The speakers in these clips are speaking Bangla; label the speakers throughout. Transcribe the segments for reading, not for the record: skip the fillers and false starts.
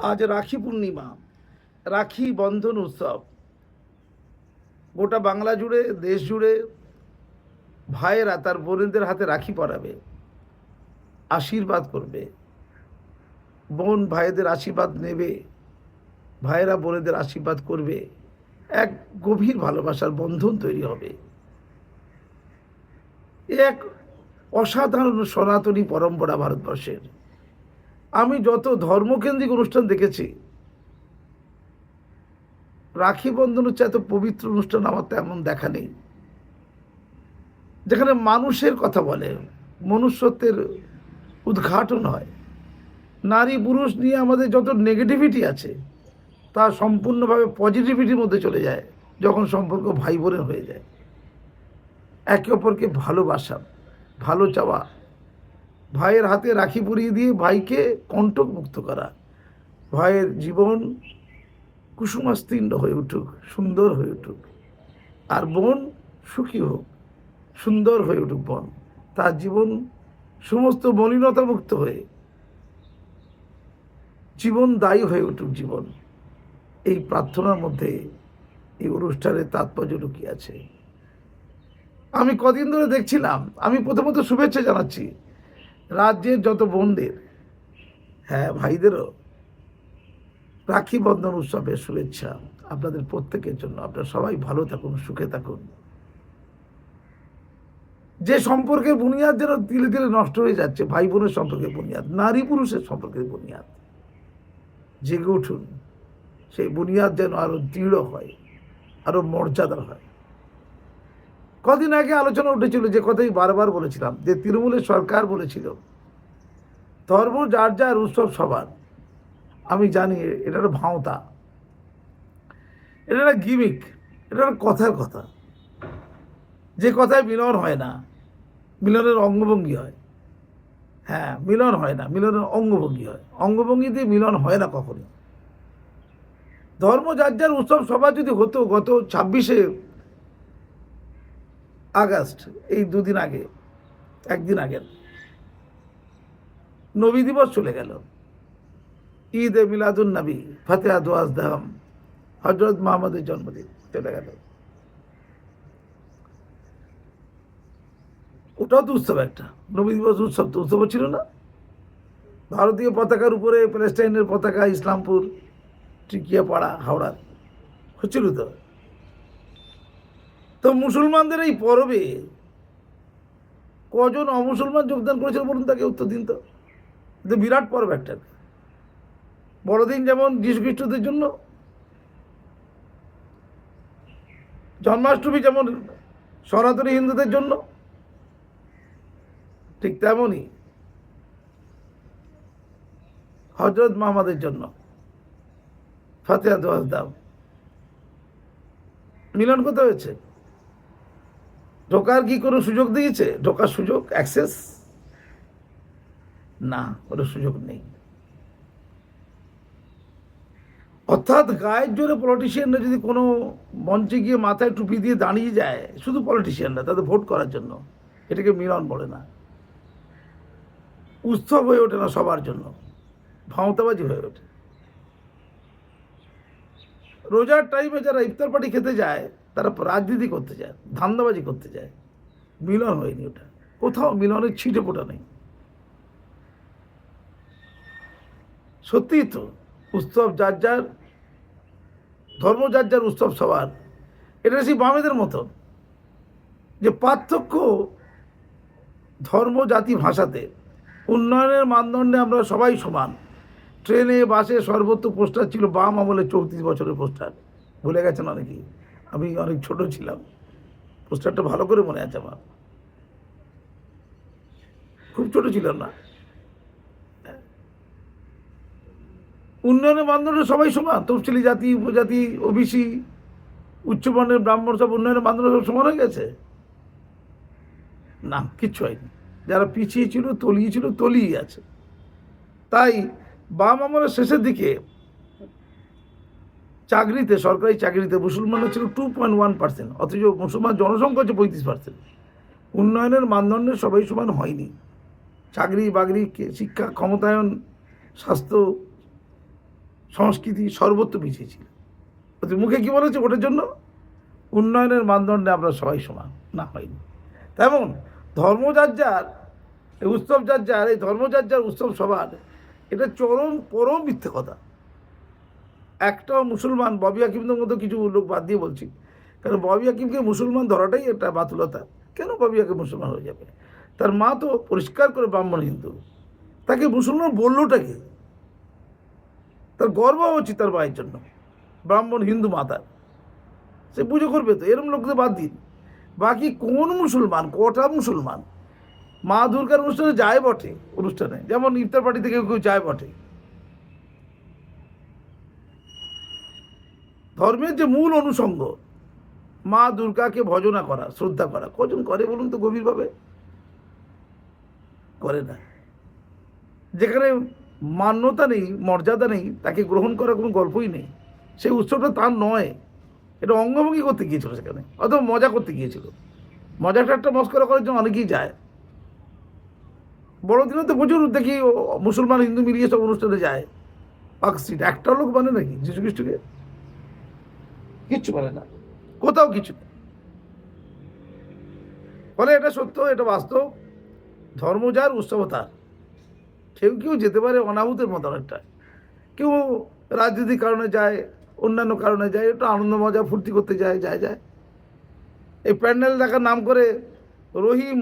Speaker 1: আজ রাখি পূর্ণিমা, রাখি বন্ধন উৎসব। গোটা বাংলা জুড়ে, দেশ জুড়ে ভাইয়েরা তার বোনেদের হাতে রাখি পরাবে, আশীর্বাদ করবে। বোন ভাইদের আশীর্বাদ নেবে, ভাইয়েরা বোনেদের আশীর্বাদ করবে। এক গভীর ভালোবাসার বন্ধন তৈরি হবে। এক অসাধারণ সনাতনী পরম্পরা ভারতবর্ষের। আমি যত ধর্মকেন্দ্রিক অনুষ্ঠান দেখেছি, রাখি বন্ধন হচ্ছে এত পবিত্র অনুষ্ঠান আমার তেমন দেখা নেই, যেখানে মানুষের কথা বলে, মনুষ্যত্বের উদ্ঘাটন হয়। নারী পুরুষ নিয়ে আমাদের যত নেগেটিভিটি আছে তা সম্পূর্ণভাবে পজিটিভিটির মধ্যে চলে যায় যখন সম্পর্ক ভাই বোনের হয়ে যায়। একে অপরকে ভালোবাসা, ভালো চাওয়া, ভাইয়ের হাতে রাখি পরিয়ে দিয়ে ভাইকে কণ্টক মুক্ত করা, ভাইয়ের জীবন কুসুমাস্তীর্ণ হয়ে উঠুক, সুন্দর হয়ে উঠুক, আর বোন সুখী হোক, সুন্দর হয়ে উঠুক বোন, তার জীবন সমস্ত মলিনতা মুক্ত হয়ে জীবন দায়ী হয়ে উঠুক জীবন। এই প্রার্থনার মধ্যে এই অনুষ্ঠানের তাৎপর্য লুকিয়ে আছে। আমি কদিন ধরে দেখছিলাম, আমি প্রথমত শুভেচ্ছা জানাচ্ছি রাজ্যের যত বোনদের, হ্যাঁ ভাইদেরও রাখি বন্ধন উৎসবের শুভেচ্ছা আপনাদের প্রত্যেকের জন্য। আপনারা সবাই ভালো থাকুন, সুখে থাকুন। যে সম্পর্কের বুনিয়াদ যেন ধীরে ধীরে নষ্ট হয়ে যাচ্ছে, ভাই বোনের সম্পর্কের বুনিয়াদ, নারী পুরুষের সম্পর্কের বুনিয়াদ, জেগে উঠুন। সেই বুনিয়াদ যেন আরো দৃঢ় হয়, আরো মর্যাদার হয়। কদিন আগে আলোচনা উঠেছিল, যে কথাই বারবার বলেছিলাম, যে তৃণমূলের সরকার বলেছিল ধর্ম যার যার, উৎসব সবার। আমি জানি এটা একটা ভাঁওতা, এটা একটা গিমিক, এটা একটা কথার কথা। যে কথায় মিলন হয় না, মিলনের অঙ্গভঙ্গি হয়। হ্যাঁ, মিলন হয় না, মিলনের অঙ্গভঙ্গি হয়। অঙ্গভঙ্গি দিয়ে মিলন হয় না কখনো। ধর্ম যার যার, উৎসব সবার যদি হতো গত 26শে আগস্ট, এই দুদিন আগে, একদিন আগে নবী দিবস চলে গেল, ঈদ এ মিলাদুন নবী, ফতেহা দোয়াজ দাম, হজরত মোহাম্মদের জন্মদিন চলে গেল। ওটাও তো উৎসব একটা, নবী দিবস উৎসব তো উৎসব ছিল না? ভারতীয় পতাকার উপরে প্যালেস্টাইনের পতাকা, ইসলামপুর, টিকিয়াপাড়া, হাওড়ার হচ্ছিল তো। তো মুসলমানদের এই পরবে কজন অমুসলমান যোগদান করেছিল বলুন, তাকে উত্তর দিন তো। কিন্তু বিরাট পর্ব একটা। বড়দিন যেমন যীশু খ্রিস্টদের জন্য, জন্মাষ্টমী যেমন সনাতনী হিন্দুদের জন্য, ঠিক তেমনই হজরত মোহাম্মদের জন্য ফতেহা দোয়াজ দাম। মিলন কোথায় হয়েছে? ঢোকার কি কোনো সুযোগ দিয়েছে? ঢোকার সুযোগ, অ্যাক্সেস? না, কোনো সুযোগ নেই। অর্থাৎ গায়ের জোরে পলিটিশিয়ানরা যদি কোনো মঞ্চে গিয়ে মাথায় টুপি দিয়ে দাঁড়িয়ে যায়, শুধু পলিটিশিয়ানরা, তাদের ভোট করার জন্য, এটাকে মিলন বলে না। উৎসব হয়ে ওঠে না সবার জন্য, ভাঁওতাবাজি হয়ে ওঠে। রোজার টাইমে যারা ইফতার পার্টি খেতে যায়, তারা রাজনীতি করতে যায়, ধান্দাবাজি করতে যায়। মিলন হয়নি ওটা, কোথাও মিলনের ছিটে ফোটা নেই। সত্যিই তো, উৎসব যার যার, ধর্ম যার যার, উৎসব সবার। এটা সেই বামেদের মতো, যে পার্থক্য ধর্ম, জাতি, ভাষাতে। উন্নয়নের মানদণ্ডে আমরা সবাই সমান। ট্রেনে, বাসে সর্বত্র পোস্টার ছিল, বাম আমলে 34 বছরের পোস্টার। ভুলে গেছেন অনেকেই, আমি অনেক ছোট ছিলাম, পোস্টারটা ভালো করে মনে আছে আমার, খুব ছোট ছিলাম না। উন্নয়নের মানদণ্ডে সবাই সমান, তফসিলি জাতি, উপজাতি, ওবিসি, উচ্চবর্ণের ব্রাহ্মণ, সব উন্নয়নের মানদণ্ড সব সমান হয়ে গেছে? না, কিচ্ছু হয়নি। যারা পিছিয়ে ছিল, তলিয়ে ছিল, তলিয়ে আছে। তাই বাম আমলের শেষের দিকে চাকরিতে, সরকারি চাকরিতে মুসলমানরা ছিল 2.1%, অথচ মুসলমান জনসংখ্যা হচ্ছে 35%। উন্নয়নের মানদণ্ডে সবাই সমান হয়নি। চাকরি বাকরি, শিক্ষা, ক্ষমতায়ন, স্বাস্থ্য, সংস্কৃতি সর্বত্র পিছিয়ে ছিল। মুখে কি বলেছে ওটার জন্য উন্নয়নের মানদণ্ডে আমরা সবাই সমান না, হয়নি। তেমন ধর্মযার এই উৎসব যার এই ধর্মযার উৎসব সবার এটা চরম পরম মিথ্যে কথা। একটাও মুসলমান, ববি হাকিমদের মতো কিছু লোক বাদ দিয়ে বলছি, কারণ ববি হাকিমকে মুসলমান ধরাটাই একটা বাতুলতা। কেন ববি হাকিম মুসলমান হয়ে যাবে? তার মা তো পরিষ্কার করে ব্রাহ্মণ হিন্দু, তাকে মুসলমান বললোটাকে, তার গর্ব উচিত তার মায়ের জন্য, ব্রাহ্মণ হিন্দু মাতার, সে পুজো করবে তো। এরম লোকদের বাদ দিন। বাকি কোন মুসলমান, কটা মুসলমান মা দুর্গার অনুষ্ঠানে যায় বটে, অনুষ্ঠানে যেমন ইফতার পার্টি থেকে কেউ যায় বটে। ধর্মের যে মূল অনুষঙ্গ মা দুর্গাকে ভজনা করা, শ্রদ্ধা করা, কজন করে বলুন তো গভীরভাবে? করে না। যেখানে মান্যতা নেই, মর্যাদা নেই, তাকে গ্রহণ করার কোনো গল্পই নেই। সেই উৎসবটা তার নয়, এটা অঙ্গভঙ্গি করতে গিয়েছিল সেখানে, অথবা মজা করতে গিয়েছিল। মজা ঠাট্টা মস্করা করার জন্য অনেকেই যায়। বড়দিনে তো প্রচুর দেখি মুসলমান হিন্দু মিলিয়ে সব অনুষ্ঠানে যায়। পার্ক স্ট্রিট একটা লোক মানে নাকি যীশু খ্রিস্টকে? কিচ্ছু মানে না, কোথাও কিছু নেই। ফলে এটা সত্য, এটা বাস্তব। ধর্ম যার, উৎসব তার। কেউ কেউ যেতে পারে অনাহুতের মতো একটা, কেউ রাজনৈতিক কারণে যায়, অন্যান্য কারণে যায়, একটু আনন্দ মজা ফুর্তি করতে যায়। এই প্যান্ডেল দেখার নাম করে রহিম,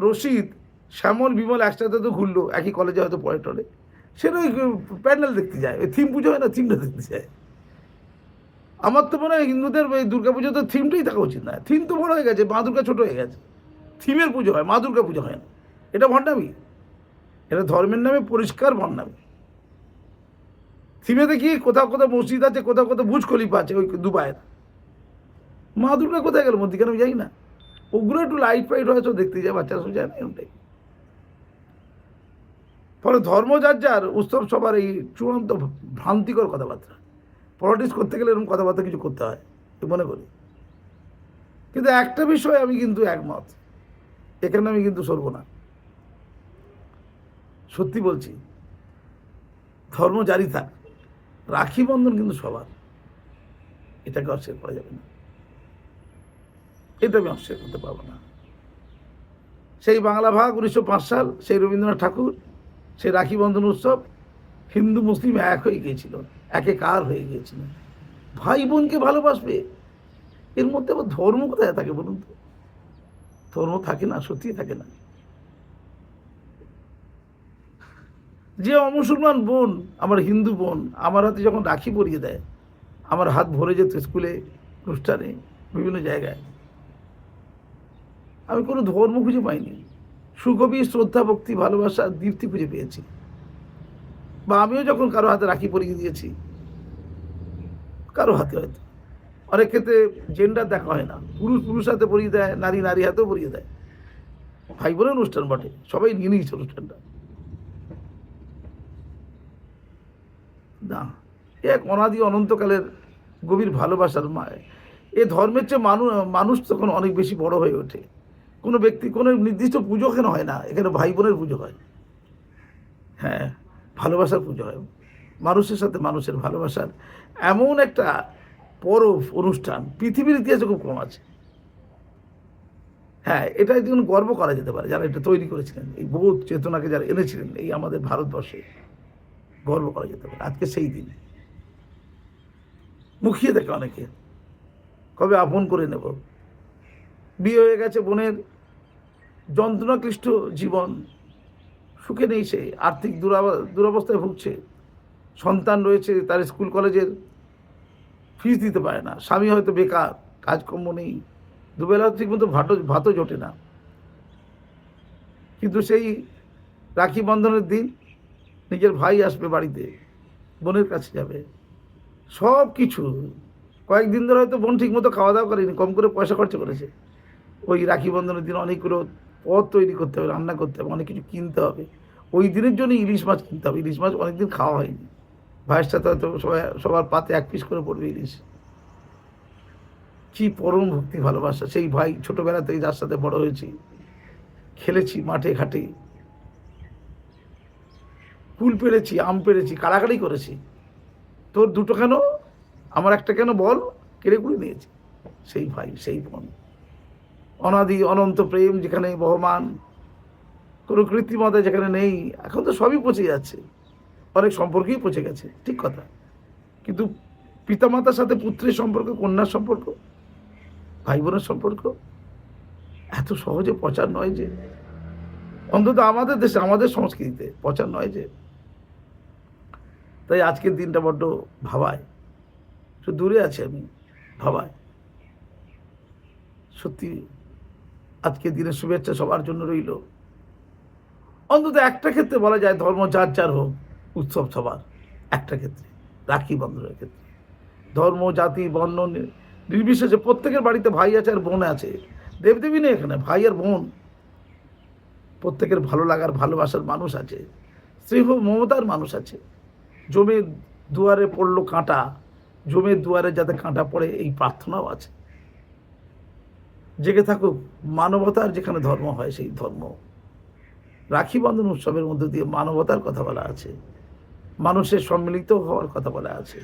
Speaker 1: রশিদ, শ্যামল, বিমল একসাথে তো ঘুরলো, একই কলেজে হয়তো পড়ে টলে, সেটা ওই প্যান্ডেল দেখতে যায়। ওই থিম পুজো হয় না, থিমটা দেখতে যায়। আমার তো মনে হয় হিন্দুদের ওই দুর্গা পুজো তো থিমটাই থাকা উচিত না। থিম তো বড় হয়ে গেছে, মা দুর্গা ছোটো হয়ে গেছে। থিমের পুজো হয়, মা দুর্গা পুজো হয় না। এটা ভণ্ডামি, এটা ধর্মের নামে পরিষ্কার ভণ্ডামি। থিমে দেখি কোথাও কোথাও মসজিদ আছে, কোথাও কোথাও বুর্জ খলিফা আছে, ওই দুবাইয়ের। মা দুর্গা কোথায় গেল মধ্যিখানে আমি যাই না। ওগুলো একটু লাইট ফাইট হয়তো দেখতে যায়, বাচ্চারা সব যায় না, এমনটাই। ফলে ধর্ম যার উৎসব সবার এই চূড়ান্ত ভ্রান্তিকর কথাবার্তা। পলিটিক্স করতে গেলে এরকম কথাবার্তা কিছু করতে হয় মনে করি। কিন্তু একটা বিষয় আমি কিন্তু একমত, এখানে আমি কিন্তু সরব না, সত্যি বলছি। ধর্ম জারি থাক, রাখি বন্ধন কিন্তু সবার, এটাকে অস্বীকার করা যাবে না, এটা আমি অস্বীকার করতে পারবো না। সেই বাংলা ভাগ 1905 সাল, সেই রবীন্দ্রনাথ ঠাকুর, সেই রাখি বন্ধন উৎসব, হিন্দু মুসলিম এক হয়ে গিয়েছিল, একাকার হয়ে গিয়েছিল। ভাই বোনকে ভালোবাসবে, এর মধ্যে আবার ধর্ম কোথায় থাকে বলুন তো? ধর্ম থাকে না, সত্যি থাকে না। যে অমুসলমান বোন, আমার হিন্দু বোন আমার হাতে যখন রাখি পরিয়ে দেয়, আমার হাত ভরে যেত স্কুলে, অনুষ্ঠানে, বিভিন্ন জায়গায়। আমি কোনো ধর্ম খুঁজে পাইনি, সুগভীর শ্রদ্ধা, ভক্তি, ভালোবাসা, দীপ্তি খুঁজে পেয়েছি। বা আমিও যখন কারো হাতে রাখি পরিয়ে দিয়েছি, কারো হাতে হয়তো, অনেক ক্ষেত্রে জেন্ডার দেখা হয় না, পুরুষ পুরুষ হাতে পরিয়ে দেয়, নারী নারী হাতেও পরিয়ে দেয়। ভাই বোনের অনুষ্ঠান বটে, সবাই নিয়ে নিয়েছে অনুষ্ঠানটা। না, এক অনাদি অনন্তকালের গভীর ভালোবাসার মায় এ ধর্মের চেয়ে মানুষ তখন অনেক বেশি বড় হয়ে ওঠে। কোনো ব্যক্তি, কোনো নির্দিষ্ট পুজো এখানে হয় না, এখানে ভাই বোনের পুজো হয়। হ্যাঁ, ভালোবাসার পুজো হয়, মানুষের সাথে মানুষের ভালোবাসার এমন একটা পরব, অনুষ্ঠান পৃথিবীর ইতিহাসে খুব কম আছে। হ্যাঁ, এটা একদিন গর্ব করা যেতে পারে, যারা এটা তৈরি করেছিলেন, এই বোধ চেতনাকে যারা এনেছিলেন এই আমাদের ভারতবর্ষে, গর্ব করা যেতে পারে। আজকে সেই দিন মুখিয়ে দেখে অনেকে, কবে আপন করে নেব। বিয়ে হয়ে গেছে বোনের, যন্ত্রণাক্লিষ্ট জীবন, সুখে নেই সে, আর্থিক দুরবস্থায় ভুগছে, সন্তান রয়েছে, তার স্কুল কলেজের ফিস দিতে পারে না, স্বামী হয়তো বেকার, কাজকর্ম নেই, দুবেলা ঠিক মতো ভাতও জোটে না। কিন্তু সেই রাখি বন্ধনের দিন নিজের ভাই আসবে বাড়িতে, বোনের কাছে যাবে, সব কিছু। কয়েকদিন ধরে হয়তো বোন ঠিক মতো খাওয়া দাওয়া করেনি, কম করে পয়সা খরচা করেছে। ওই রাখি বন্ধনের দিন অনেকগুলো পদ তৈরি করতে হবে, রান্না করতে হবে, অনেক কিছু কিনতে হবে। ওই দিনের জন্য ইলিশ মাছ কিনতে হবে, ইলিশ মাছ অনেকদিন খাওয়া হয়নি। ভাইয়ের সাথে হয়তো সবার পাতে এক পিস করে পড়বে ইলিশ। কি পরম ভক্তি, ভালোবাসা। সেই ভাই ছোটোবেলাতেই যার সাথে বড় হয়েছি, খেলেছি মাঠে ঘাটে, কুল পেড়েছি, আম পেড়েছি, কাড়াকাড়ি করেছি, তোর দুটো কেন, আমার একটা কেন বল, কেড়ে কুড়ে নিয়েছে। সেই ভাই, সেই বোন, অনাদি অনন্ত প্রেম যেখানে বহমান, কোনো কৃত্রিমতা যেখানে নেই। এখন তো সবই পচে যাচ্ছে, অনেক সম্পর্কেই পচে গেছে, ঠিক কথা। কিন্তু পিতামাতার সাথে পুত্রের সম্পর্ক, কন্যার সম্পর্ক, ভাই বোনের সম্পর্ক এত সহজে পচার নয় যে, অন্তত আমাদের দেশে, আমাদের সংস্কৃতিতে পচার নয় যে। তাই আজকের দিনটা বড্ড ভাবায়, একটু দূরে আছি আমি, ভাবায় সত্যি। আজকের দিনের শুভেচ্ছা সবার জন্য রইল। অন্তত একটা ক্ষেত্রে বলা যায়, ধর্ম যার যার হোক, উৎসব সবার। একটা ক্ষেত্রে, রাখি বন্ধনের ক্ষেত্রে, ধর্ম জাতি বর্ণ নির্বিশেষে প্রত্যেকের বাড়িতে ভাই আছে আর বোন আছে। দেবদেবী নেই এখানে, ভাই আর বোন, প্রত্যেকের ভালো লাগার ভালোবাসার মানুষ আছে, স্নেহ মমতার মানুষ আছে। জমে দুয়ারে পড়লো কাঁটা, জমের দুয়ারে যাতে কাঁটা পড়ে এই প্রার্থনাও আছে। জেগে থাকুক মানবতার যেখানে ধর্ম হয় সেই ধর্ম। রাখি বন্ধন উৎসবের মধ্যে দিয়ে মানবতার কথা বলা আছে, মানুষের সম্মিলিত হওয়ার কথা বলা আছে,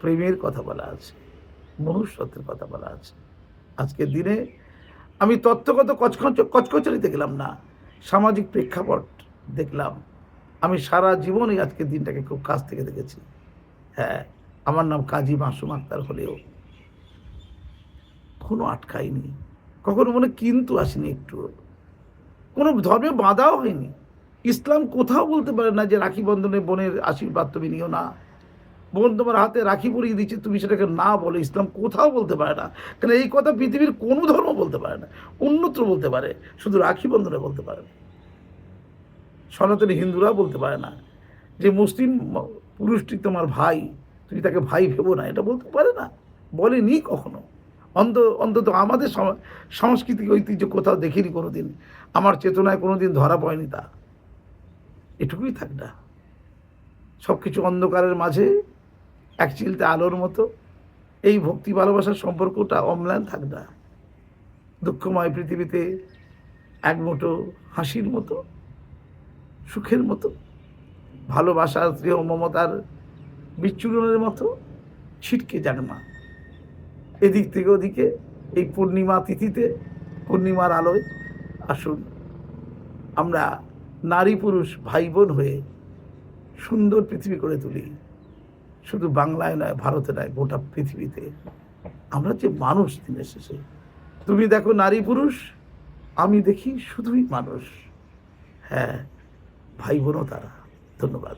Speaker 1: প্রেমের কথা বলা আছে, মনুষ্যত্বের কথা বলা আছে। আজকের দিনে আমি তত্ত্বগত কচকচারিতে গেলাম না, সামাজিক প্রেক্ষাপট দেখলাম। আমি সারা জীবনই আজকের দিনটাকে খুব কাছ থেকে দেখেছি। হ্যাঁ, আমার নাম কাজী মাসুম আক্তার হলেও কখনো আটকাইনি, কখনো মনে কিন্তু আসেনি, একটু কোনো ধর্মে বাধাও হয়নি। ইসলাম কোথাও বলতে পারে না যে রাখি বন্ধনে বোনের আশীর্বাদ তুমি নিও না, বোন তোমার হাতে রাখি পরিয়ে দিচ্ছে তুমি সেটাকে না বলো। ইসলাম কোথাও বলতে পারে না, কারণ এই কথা পৃথিবীর কোনো ধর্ম বলতে পারে না। অন্যত্র বলতে পারে, শুধু রাখি বন্ধনে বলতে পারে না। সনাতনী হিন্দুরা বলতে পারে না যে মুসলিম পুরুষটি তোমার ভাই, তুমি তাকে ভাই ভেবো না, এটা বলতে পারে না, বলেনি কখনো। অন্তত আমাদের সাংস্কৃতিক ঐতিহ্য কোথাও দেখিনি কোনোদিন, আমার চেতনায় কোনোদিন ধরা পড়েনি তা। এটুকুই থাক না, সব কিছু অন্ধকারের মাঝে এক চিলতে আলোর মতো এই ভক্তি ভালোবাসার সম্পর্কটা অম্লান থাক না। দুঃখময় পৃথিবীতে এক মুঠো হাসির মতো, সুখের মতো, ভালোবাসার স্নেহ মমতার বিচ্ছুরণের মতো ছিটকে যাক না এদিক থেকে ওদিকে। এই পূর্ণিমা তিথিতে, পূর্ণিমার আলোয় আসুন আমরা নারী পুরুষ ভাই বোন হয়ে সুন্দর পৃথিবী করে তুলি। শুধু বাংলায় নয়, ভারতে নয়, গোটা পৃথিবীতে। আমরা যে মানুষ দিনের শেষে, তুমি দেখো নারী পুরুষ, আমি দেখি শুধুই মানুষ। হ্যাঁ, ভাই বোনও তারা। ধন্যবাদ।